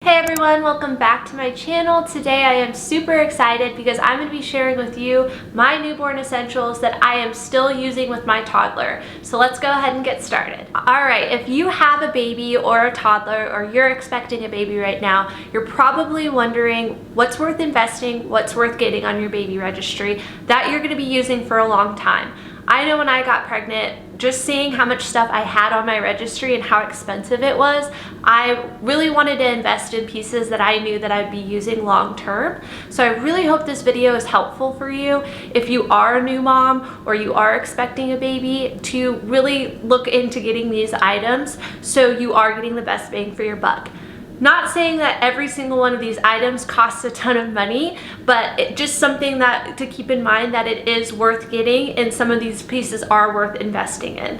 Hey everyone, welcome back to my channel. Today I am super excited because I'm going to be sharing with you my newborn essentials that I am still using with my toddler. So let's go ahead and get started. Alright, if you have a baby or a toddler or you're expecting a baby right now, you're probably wondering what's worth investing, what's worth getting on your baby registry that you're going to be using for a long time. I know when I got pregnant, just seeing how much stuff I had on my registry and how expensive it was, I really wanted to invest in pieces that I knew that I'd be using long term. So I really hope this video is helpful for you if you are a new mom or you are expecting a baby to really look into getting these items so you are getting the best bang for your buck. Not saying that every single one of these items costs a ton of money, but just something that to keep in mind that it is worth getting and some of these pieces are worth investing in.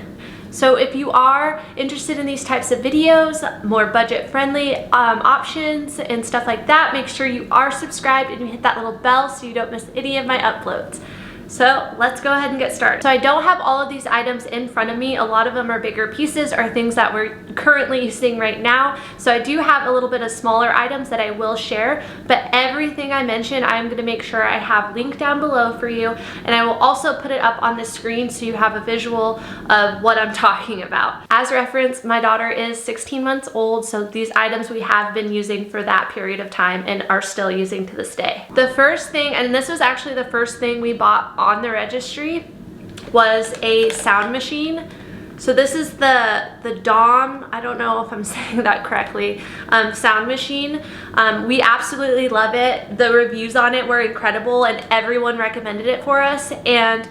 So if you are interested in these types of videos, more budget-friendly options and stuff like that, make sure you are subscribed and you hit that little bell so you don't miss any of my uploads. So let's go ahead and get started. So I don't have all of these items in front of me. A lot of them are bigger pieces or things that we're currently using right now. So I do have a little bit of smaller items that I will share, but everything I mentioned, I'm gonna make sure I have linked down below for you. And I will also put it up on the screen so you have a visual of what I'm talking about. As reference, my daughter is 16 months old, so these items we have been using for that period of time and are still using to this day. The first thing, and this was actually the first thing we bought on the registry, was a sound machine. So this is the Dom, I don't know if I'm saying that correctly, sound machine. We absolutely love it. The reviews on it were incredible and everyone recommended it for us. And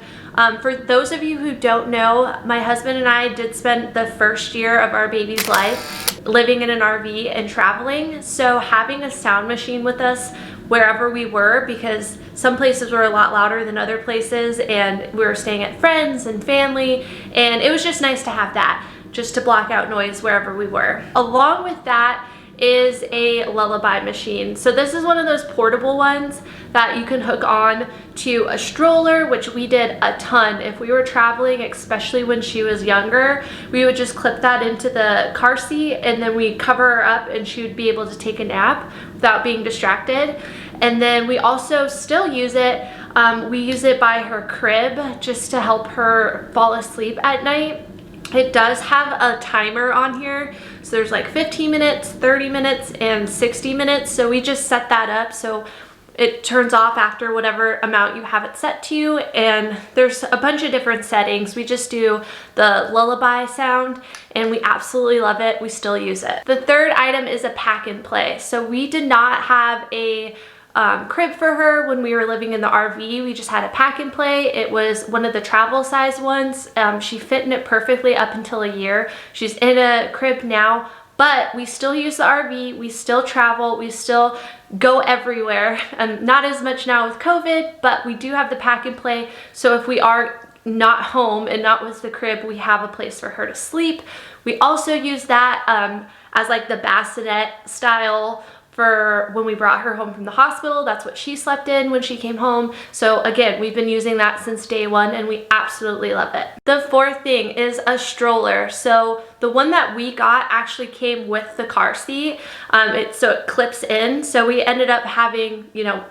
for those of you who don't know, my husband and I did spend the first year of our baby's life living in an RV and traveling. So having a sound machine with us wherever we were, because some places were a lot louder than other places and we were staying at friends and family, and it was just nice to have that just to block out noise wherever we were. Along with that is a lullaby machine. So this is one of those portable ones that you can hook on to a stroller, which we did a ton. If we were traveling, especially when she was younger, we would just clip that into the car seat and then we cover her up and she would be able to take a nap without being distracted. And then we also still use it. We use it by her crib just to help her fall asleep at night. It does have a timer on here. So there's like 15 minutes, 30 minutes, and 60 minutes. So we just set that up so it turns off after whatever amount you have it set to. And there's a bunch of different settings. We just do the lullaby sound and we absolutely love it. We still use it. The third item is a pack and play. So we did not have a crib for her when we were living in the RV. We just had a pack and play. It was one of the travel size ones. She fit in it perfectly up until a year. She's in a crib now, but we still use the RV. We still travel. We still go everywhere. Not as much now with COVID, but we do have the pack and play. So if we are not home and not with the crib, we have a place for her to sleep. We also use that as like the bassinet style for when we brought her home from the hospital. That's what she slept in when she came home. So again, we've been using that since day one and we absolutely love it. The fourth thing is a stroller. So the one that we got actually came with the car seat. So it clips in. So we ended up having,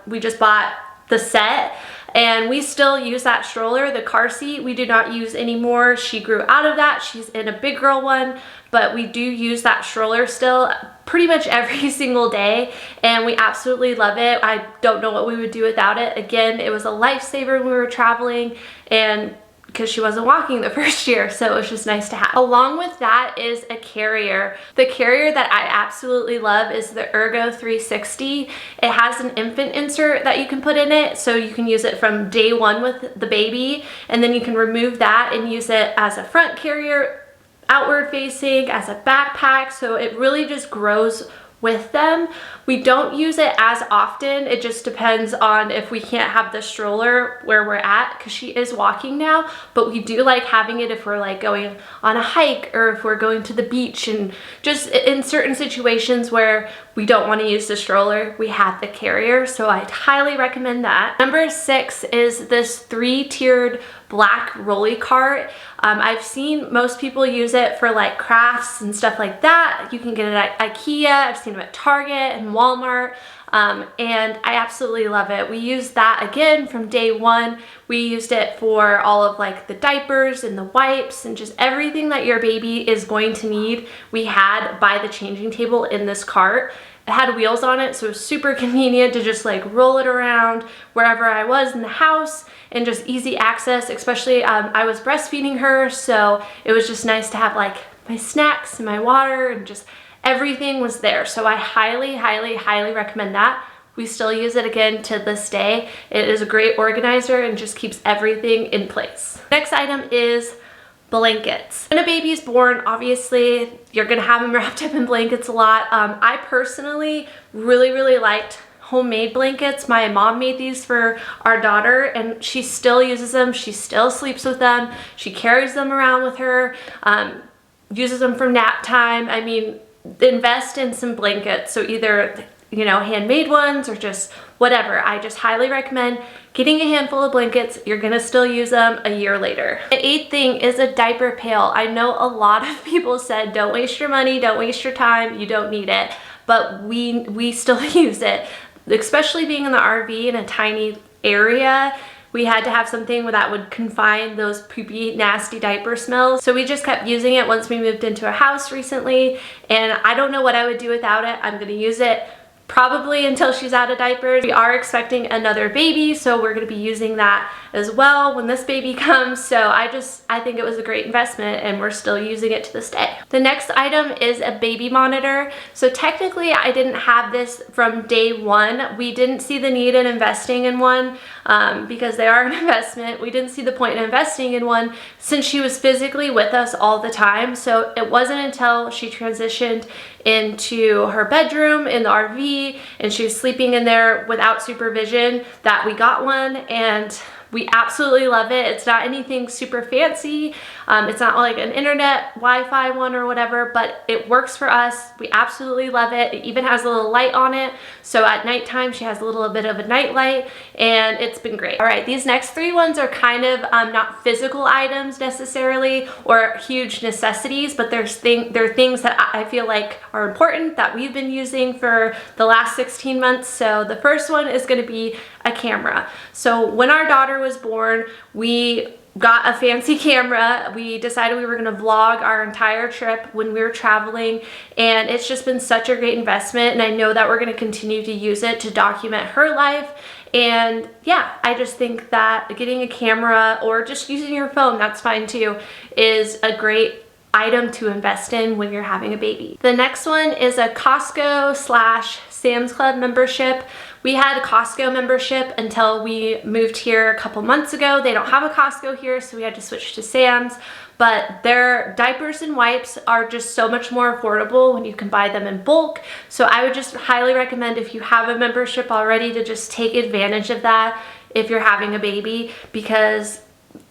we just bought the set and we still use that stroller. The car seat we do not use anymore. She grew out of that. She's in a big girl one, but we do use that stroller still pretty much every single day and we absolutely love it. I don't know what we would do without it. Again, it was a lifesaver when we were traveling and because she wasn't walking the first year, so it was just nice to have. Along with that is a carrier. The carrier that I absolutely love is the Ergo 360. It has an infant insert that you can put in it, so you can use it from day one with the baby, and then you can remove that and use it as a front carrier, outward facing, as a backpack, so it really just grows with them. We don't use it as often. It just depends on if we can't have the stroller where we're at because she is walking now, but we do like having it if we're like going on a hike or if we're going to the beach and just in certain situations where we don't want to use the stroller, we have the carrier. So I'd highly recommend that. Number 6 is this 3-tiered black rolly cart. I've seen most people use it for like crafts and stuff like that. You can get it at IKEA. I've seen them at Target and Walmart. And I absolutely love it. We used that again from day one. We used it for all of like the diapers and the wipes and just everything that your baby is going to need. We had by the changing table in this cart. It had wheels on it, so it was super convenient to just like roll it around wherever I was in the house and just easy access, especially I was breastfeeding her, so it was just nice to have like my snacks and my water and just everything was there. So I highly, highly, highly recommend that. We still use it again to this day. It is a great organizer and just keeps everything in place. Next item is blankets. When a baby's born, obviously you're gonna have them wrapped up in blankets a lot. I personally really liked homemade blankets. My mom made these for our daughter and she still uses them. She still sleeps with them. She carries them around with her, uses them for nap time. I mean, invest in some blankets. So either, you know, handmade ones or just whatever. I just highly recommend getting a handful of blankets. You're gonna still use them a year later. The 8th thing is a diaper pail. I know a lot of people said, don't waste your money, don't waste your time, you don't need it. But we still use it, especially being in the RV in a tiny area. We had to have something that would confine those poopy, nasty diaper smells. So we just kept using it once we moved into a house recently, and I don't know what I would do without it. I'm gonna use it probably until she's out of diapers. We are expecting another baby, so we're gonna be using that as well when this baby comes. So I think it was a great investment and we're still using it to this day. The next item is a baby monitor. So technically I didn't have this from day one. We didn't see the need in investing in one because they are an investment. We didn't see the point in investing in one since she was physically with us all the time. So it wasn't until she transitioned into her bedroom in the RV and she was sleeping in there without supervision that we got one, and we absolutely love it. It's not anything super fancy. It's not like an internet Wi-Fi one or whatever, but it works for us. We absolutely love it. It even has a little light on it. So at nighttime, she has a little bit of a night light and it's been great. All right, these next 3 ones are kind of not physical items necessarily or huge necessities, but they're things that I feel like are important that we've been using for the last 16 months. So the first one is gonna be a camera. So when our daughter was born, we got a fancy camera. We decided we were gonna vlog our entire trip when we were traveling, and it's just been such a great investment, and I know that we're gonna continue to use it to document her life. And yeah, I just think that getting a camera or just using your phone, that's fine too, is a great item to invest in when you're having a baby. The next one is a Costco/Sam's Club membership. We had a Costco membership until we moved here a couple months ago. They don't have a Costco here, so we had to switch to Sam's, but their diapers and wipes are just so much more affordable when you can buy them in bulk. So I would just highly recommend, if you have a membership already, to just take advantage of that if you're having a baby, because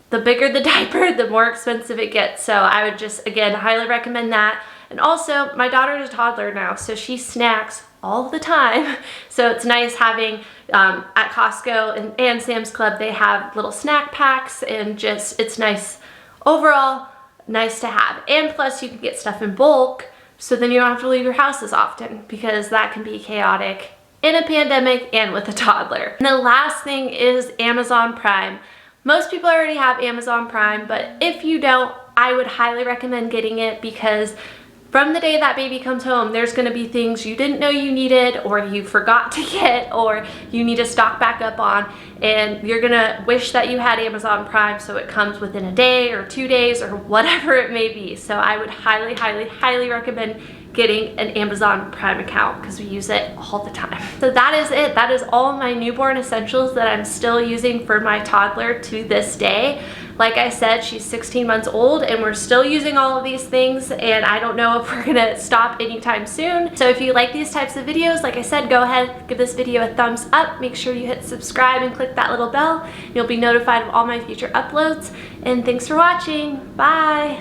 the bigger the diaper, the more expensive it gets. So I would just, again, highly recommend that. And also, my daughter is a toddler now, so she snacks all the time. So it's nice having, at Costco and Sam's Club, they have little snack packs, and just, it's nice. Overall, nice to have. And plus you can get stuff in bulk, so then you don't have to leave your house as often, because that can be chaotic in a pandemic and with a toddler. And the last thing is Amazon Prime. Most people already have Amazon Prime, but if you don't, I would highly recommend getting it, because from the day that baby comes home, there's gonna be things you didn't know you needed, or you forgot to get, or you need to stock back up on, and you're gonna wish that you had Amazon Prime so it comes within a day or 2 days or whatever it may be. So I would highly, highly, highly recommend getting an Amazon Prime account, because we use it all the time. So that is it. That is all my newborn essentials that I'm still using for my toddler to this day. Like I said, she's 16 months old and we're still using all of these things, and I don't know if we're gonna stop anytime soon. So if you like these types of videos, like I said, go ahead, give this video a thumbs up. Make sure you hit subscribe and click that little bell. You'll be notified of all my future uploads. And thanks for watching. Bye.